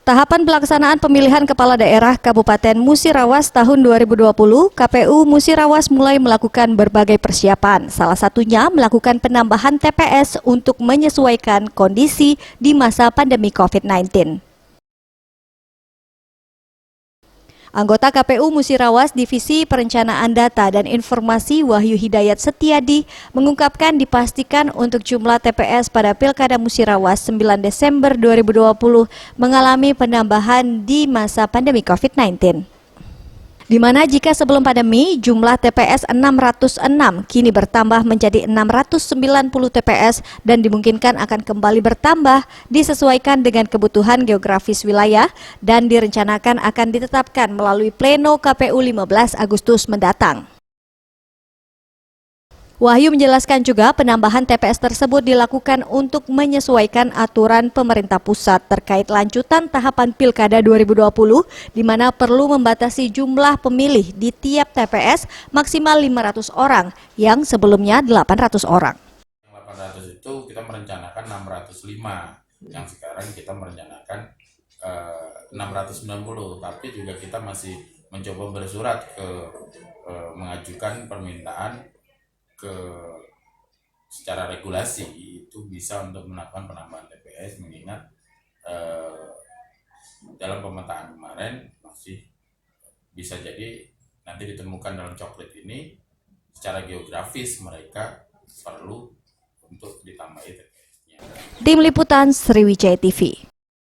Tahapan pelaksanaan pemilihan kepala daerah Kabupaten Musirawas tahun 2020, KPU Musirawas mulai melakukan berbagai persiapan. Salah satunya melakukan penambahan TPS untuk menyesuaikan kondisi di masa pandemi COVID-19. Anggota KPU Musirawas Divisi Perencanaan Data dan Informasi Wahyu Hidayat Setiadi mengungkapkan dipastikan untuk jumlah TPS pada Pilkada Musirawas 9 Desember 2020 mengalami penambahan di masa pandemi COVID-19. Di mana jika sebelum pandemi jumlah TPS 606 kini bertambah menjadi 690 TPS dan dimungkinkan akan kembali bertambah disesuaikan dengan kebutuhan geografis wilayah dan direncanakan akan ditetapkan melalui pleno KPU 15 Agustus mendatang. Wahyu menjelaskan juga penambahan TPS tersebut dilakukan untuk menyesuaikan aturan pemerintah pusat terkait lanjutan tahapan Pilkada 2020 di mana perlu membatasi jumlah pemilih di tiap TPS maksimal 500 orang yang sebelumnya 800 orang. 800 itu kita merencanakan 605, yang sekarang kita merencanakan 690, tapi juga kita masih mencoba bersurat ke mengajukan permintaan ke secara regulasi itu bisa untuk melakukan penambahan TPS, mengingat dalam pemetaan kemarin masih bisa jadi nanti ditemukan dalam coklit ini secara geografis mereka perlu untuk ditambahi TPS-nya. Tim Liputan Sriwijaya TV.